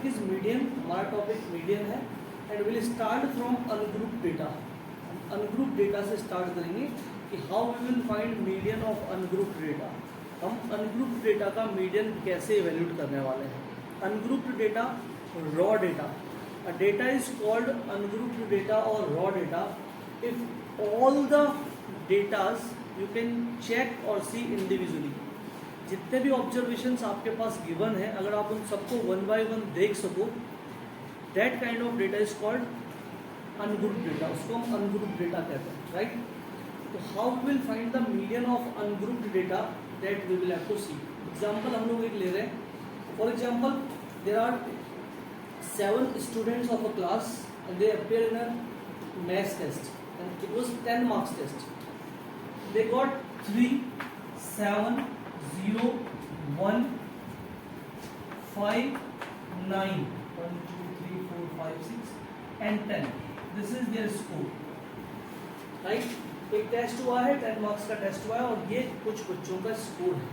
Topic is median, हमारा topic median है and will start from ungroup data. Ungroup data से start करेंगे कि how we will find median of ungroup data. हम ungroup data का median कैसे evaluate करने वाले हैं। Ungrouped data, raw data, a data is called ungrouped data or raw data if all the datas you can check or see individually। जितने भी observations आपके पास given है, अगर आप उन सबको वन बाय वन देख सको, that kind of data is called ungrouped data, उसको हम अनग्रुप्ड डेटा कहते हैं, राइट। तो how will find the median of ungrouped data, that we will have to see. Example हम लोग एक ले रहे हैं। For example there are 7 students of a class and they appear in a maths test and it was 10 marks test. They got 3, 7, 0, 1, 5, 9, 1, 2, 3, 4, 5, 6 and 10. This is their score, right? एक test हुआ है, 10 marks का टेस्ट हुआ है और ये कुछ बच्चों का स्कोर है।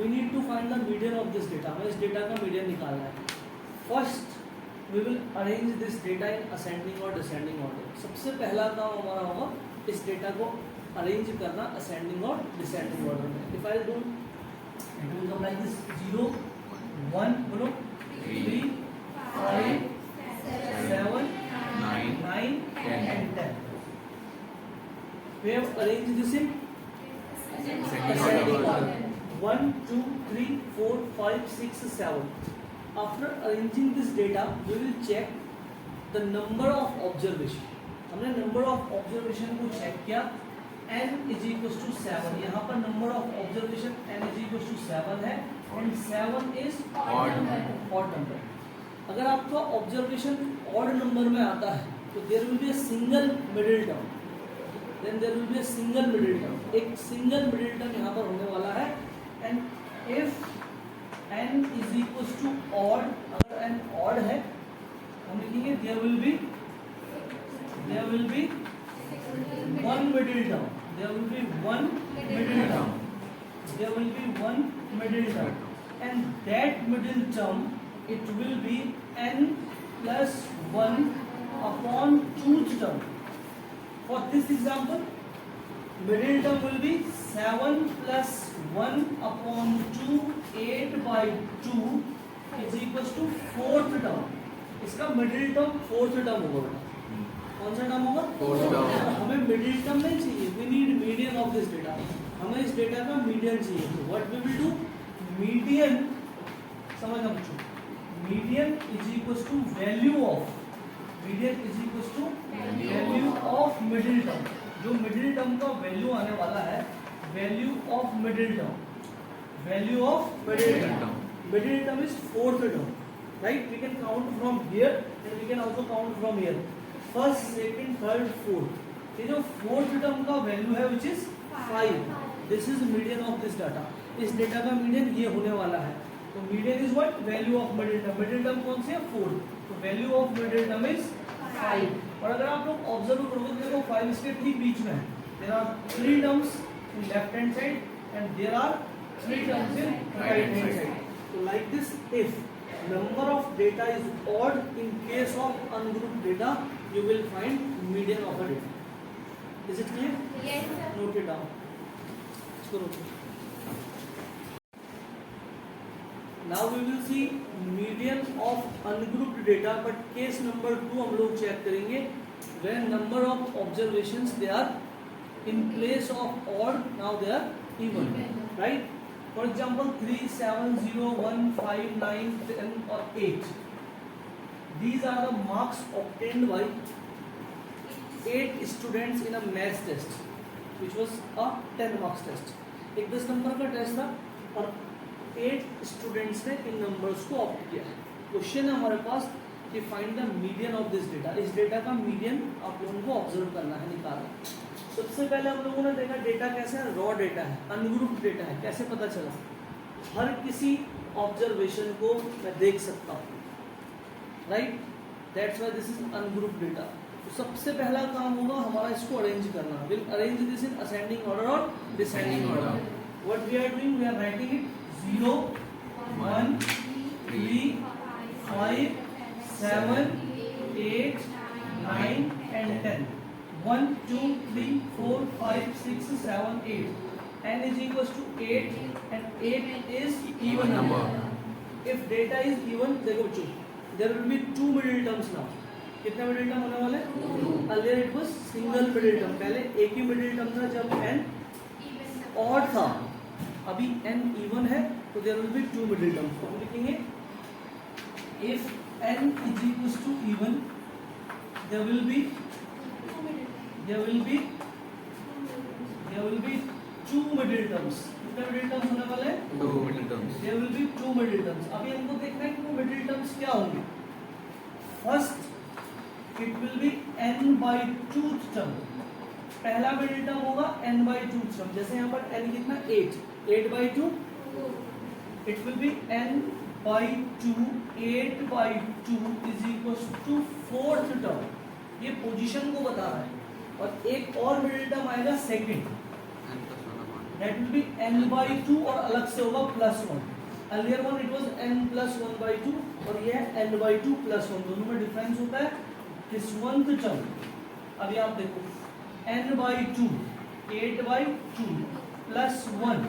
We need to find the median of this data। हमें इस डेटा का मीडियन निकालना है। First we will arrange this data in ascending or descending order। सबसे पहला काम हमारा होगा इस डेटा को अरेंज करना ascending और descending order में। If I do, it will come like this: 0, 1, बोलो, 3, 5, 7, 9 and 10। We have arranged this in ascending order: 1, 2, 3, 4, 5, 6, 7। After arranging this data, we will check the number of observation। हमने number of observation को check किया, n is equals to 7। यहाँ पर number of observation n is equals to 7 है and 7 is odd number। अगर आपका observation odd number में आता है तो there will be a single middle term। Then there will be a single middle term। एक single middle term यहाँ पर होने वाला है and if n is equals to odd, अगर n odd है हम लिखेंगे there will be one middle term, there will be one middle term, there will be one middle term and that middle term it will be n plus 1 upon truth term। For this example middle term will be 7 plus 1 upon 2, 8 by 2 is equals to 4th term। इसका middle term 4th term होगा। कौन सा term होगा? 4th term. हमें middle term नहीं चाहिए, we need median of this data। हमें इस डेटा का मीडियन चाहिए। तो what we will do, median, समझना बच्चों, median is equals to value of, median is equals to value of middle term. जो मिडिल टर्म का वैल्यू आने वाला है, value of middle term, value of middle term, middle term is 4th term, right. We can count from here and we can also count from here, first, second, third, fourth. ये जो 4th term का value है which is 5, this is median of this data. इस data का median ये होने वाला है। तो median is what? Value of middle term. Middle term कौन सी है? 4। तो value of middle term is 5। और अगर आप लोग ऑब्जर्व करोगे तो देखो 5 इसके ठीक बीच में है। There are 3 terms in left hand side and there are 3 terms in right hand side. So like this, if number of data is odd, in case of ungrouped data, you will find median of a data। Is it clear? Yes, sir। Note it down। इसको note। Now we will see median of ungrouped data, but case number 2 हम लोग check करेंगे when number of observations they are in place of odd, now they are even, right? For example 3, 7, 0, 1, 5, 9, 10 or 8, these are the marks obtained by 8 students in a maths test which was a 10 marks test। एक 10 number का test था और 8 students ने इन numbers को opt किया है। Question है हमारे पास कि find the median of this data. इस डेटा का मीडियन आप लोगों को ऑब्जर्व करना है, निकालना। सबसे पहले हम लोगों ने देखा डेटा कैसा है, रॉ डेटा है, अनग्रुप्ड डेटा है। कैसे पता चला? हर किसी ऑब्जर्वेशन को मैं देख सकता हूँ, right. That's why this is ungrouped data. तो सबसे पहला काम होगा हमारा इसको अरेंज करना। Will arrange this in ascending order और descending order. What we are doing, we are writing it 0, 1, 3, 5, 7, 8, 9 and 10. 1, 2, 3, 4, 5, 6, 7, 8. n is equals to 8 and 8 is even number. If data is even, देखो बच्चों, there will be two middle terms now. कितने middle term होने वाले? Earlier it was single middle term. पहले एक ही middle term था जब n odd था. अभी n even है तो there will be two middle terms. तो हम लिखेंगे if n is equals to even, there will be two middle terms. कितने middle terms होने वाले हैं? दो middle terms. There will be two middle terms. अभी हमको देखना है कि वो middle terms क्या होंगे. First, it will be n by tooth term. पहला middle term होगा n by tooth term. जैसे यहाँ पर n कितना 8. 8 by 2. It will be n by 2. 8 by 2 is equals to fourth term. ये पोजीशन को बता रहा है. और एक और middle term आएगा second. That will be n by 2 और अलग से होगा plus 1. Earlier one it was n plus 1 by 2 और ये है n by 2 plus 1. दोनों में डिफरेंस होता है. This one term. अभी आप देखो n by 2, 8 by 2 plus 1,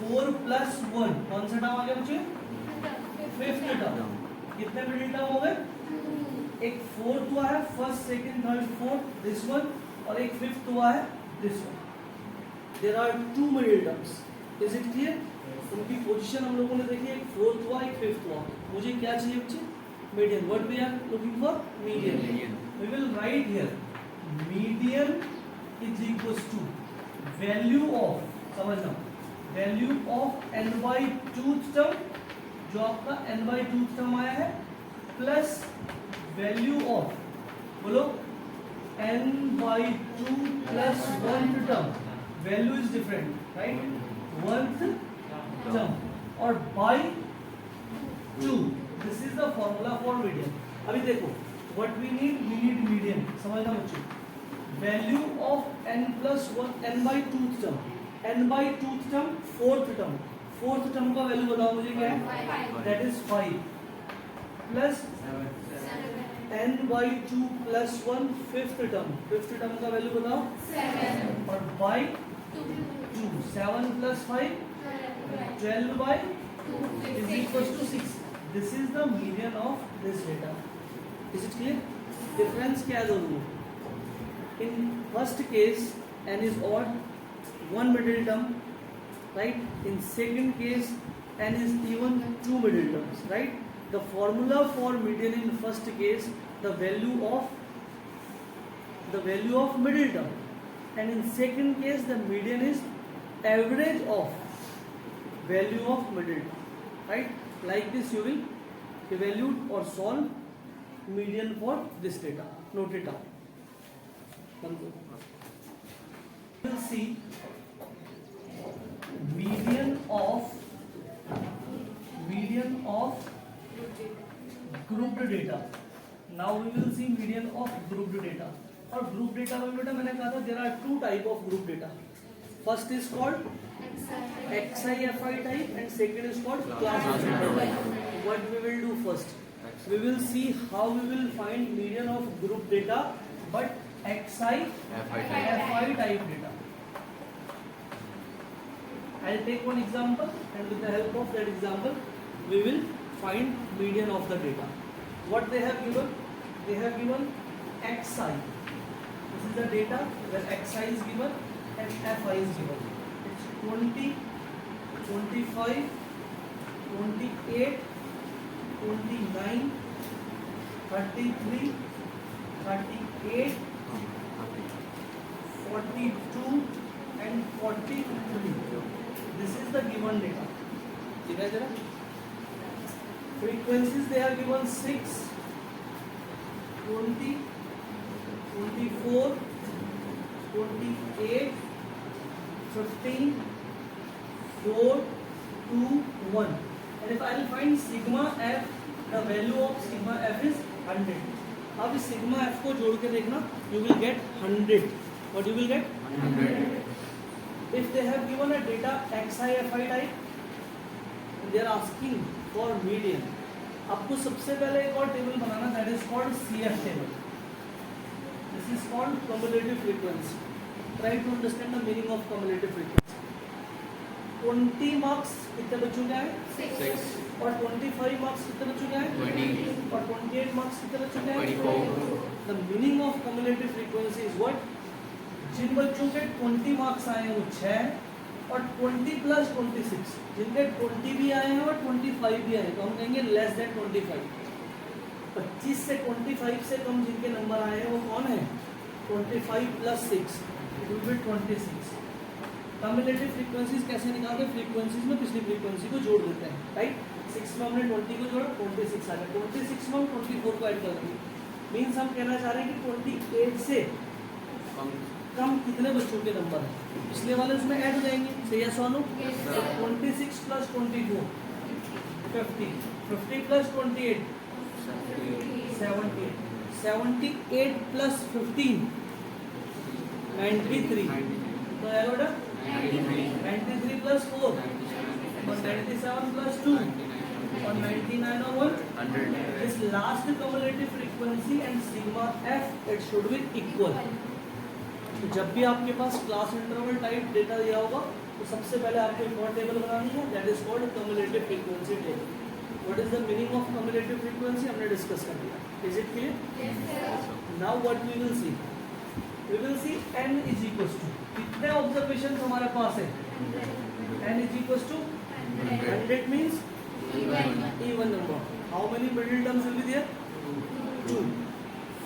4 plus 1. कौन सा टर्म आ गया बच्चे? Fifth term. कितने मिडिल टर्म हो गए? एक फोर्थ हुआ है, first second third fourth, this one, और एक फिफ्थ हुआ है, this one. There are two middle terms. Is it clear? उनकी पोजीशन हम लोगों ने देखी. एक फोर्थ हुआ, एक फिफ्थ हुआ. मुझे क्या चाहिए बच्चे? Median. What we are looking for? Median. We will write here. Median is equals to value of, समझना, value of n by tooth term, जो आपका n by tooth term आया है, plus value of, बोलो, n by 2 plus 1 term. Value is different, right? 1th term और by 2. This is the formula for median. अभी देखो, what we need median. समझना बच्चों. Value of n plus 1, n by 2th term. n by 2th term, 4th term. 4th term का value बताओ मुझे क्या है? That is 5 plus n by 2 plus 1, 5th term. 5th term का value बताओ? 7 और by 2. 7 plus 5, 12 by 2 is equals to 6. This is the median of this data. Is it clear? Difference क्या है दोनों? In first case n is odd, one middle term, right? In second case n is even, two middle terms, right? The formula for median in first case, the value of middle term, and in second case the median is average of value of middle term, right? Like this you will evaluate or solve median for this data. Note it down. We will see median of grouped data. Now we will see median of grouped data. और group data में बेटा मैंने कहा था there are two type of group data. First is called XI-FI type and second is called classified type. What we will do first? We will see how we will find median of group data, but XI-FI type data. I'll take one example, and with the help of that example, we will find median of the data. What they have given? They have given XI. This is the data where XI is given and FI is given. It's 20, 25, 28, 29, 33, 38, 42 and 43. This is the given data. ठीक है जरा? Frequencies they are given 6, 20, 24, 28, 15, 4, 2, 1. And if I will find sigma f, the value of sigma f is 100. अब इस sigma f को जोड़ के देखना, you will get 100. What you will get? 100. If they have given a data XI-FI type, they are asking for median. आपको सबसे पहले एक और table banana, that is called CF table. This is called cumulative frequency. Try to understand the meaning of cumulative frequency. 20 marks कितने बच्चों के आए? 6. और 25 मार्क्स कितने बच्चों के आए? 20. और 28 मार्क्स कितने बच्चों के आए? 24. The meaning of cumulative frequency is what? जिन बच्चों के 20 मार्क्स आए हैं वो 6, और 20 प्लस 26 जिनके 20 भी आए हैं और 25 भी आए हैं तो हम कहेंगे लेस देन 25. 25 से 25 से कम जिनके नंबर आए हैं वो कौन है? 25 plus 6, it will be 26. Cumulative frequencies कैसे निकालते हैं? फ्रीक्वेंसीज में पिछली फ्रीक्वेंसी को जोड़ देते हैं, राइट. 6 में हमने 20 को जोड़ा, 26 आ गया. 26 में हम 24 को ऐड कर देंगे. मीन्स हम कहना चाह रहे हैं कि 28 से कम कितने बच्चों के नंबर हैं, पिछले वाले उसमें ऐड हो जाएंगे. सही है सोनू? 26 plus 24 50, 50 plus 28 78, 78 plus 15 93. तो आएगा बेटा 93 प्लस 4 और 97 प्लस 2 और 99 और 1. This last cumulative frequency and sigma f it should be equal. तो जब भी आपके पास क्लास इंटरवल टाइप डेटा दिया होगा तो सबसे पहले आपको एक और टेबल बनानी है, that is called cumulative frequency table. What is the meaning of cumulative frequency हमने डिस्कस कर लिया. Is it clear? Now what we will see? We will see n is equals to कितने ऑब्जर्वेशन हमारे पास है? n is equals to 100 means even number. How many middle terms will be there? 2.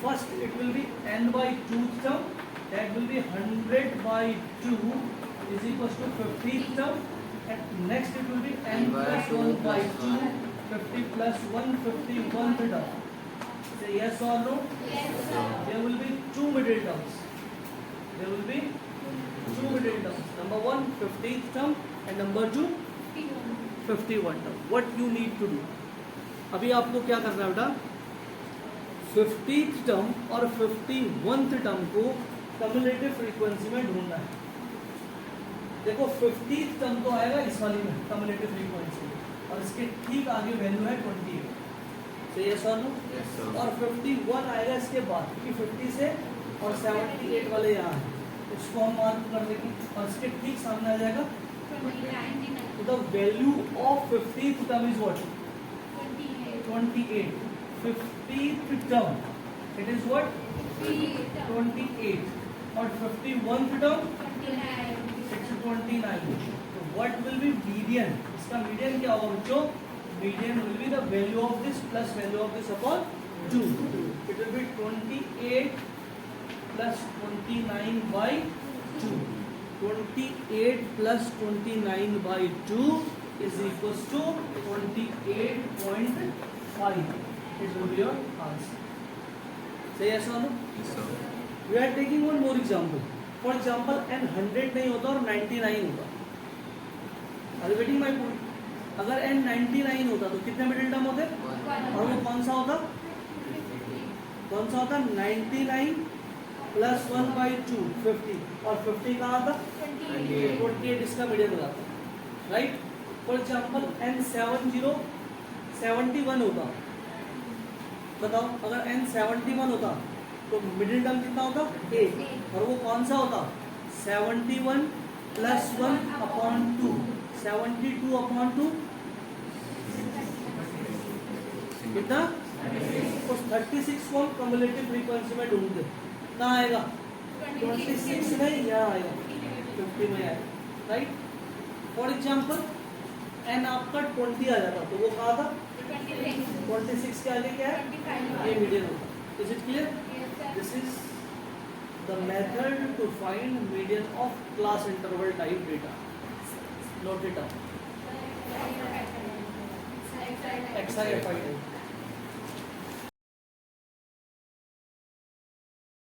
First it will be n by 2 term, that will be 100 by 2 is equals to 50th term, and next it will be n plus 1 by 2, 50 plus 1, 51th term. Say yes or no? Yes, sir. There will be two middle terms. There will be two middle terms. Number 1 50th term and number 2 51 term. What you need to do? अभी आपको क्या करना है बेटा? 50th term और 51th term को cumulative frequency में ढूंढना है. देखो 50th टर्म तो आएगा इस वाली में कम्युलेटिव फ्रीक्वेंसी और इसके ठीक आगे वैल्यू है 28. सही है सर? Yes, sir. और 51 आएगा इसके बाद, क्योंकि 50 से और 78 वाले यहाँ है, इसको हम मार्क कर देंगे और इसके ठीक सामने आ जाएगा. तो the value of 50th term is what? 28. 50th term it is what? 28. और 51th term it's 29. So what will be median? इसका median क्या होगा बच्चों? Median will be the value of this plus value of this upon 2. It will be 28 plus 29 by 2. 28 plus 29 by 2 is equals to 28.5. It will be your answer. Say yes or no? Yes, sir. We are taking one more example. For example, n 100 नहीं होता और 99 होता. Are you getting my point? अगर n 99 होता तो कितने middle term होते? और वो कौन सा होता? कौन सा होता? 99 प्लस 1 by 2 50 और 50 कहाँ आता? 28 इसका मिडिल आता, राइट. फॉर एग्जाम्पल n 71 होता. बताओ अगर n 71 होता तो मिडिल टर्म कितना होता? 8. और वो कौन सा होता? 71 प्लस 1 अपॉन 2, 72 अपॉन 2 कितना? उस 36 को हम कम्युलेटिव फ्रीक्वेंसी में ढूंढते. कहाँ आएगा? 26 नहीं, यहाँ आएगा 50 में आएगा, राइट. फॉर एग्जाम्पल n आपका 20 आ जाता तो वो कहाँ था? 26 के आगे क्या है? ये मीडियन होता. Is it clear? This is the method to find median of class interval type data. Note it down. XI FI type.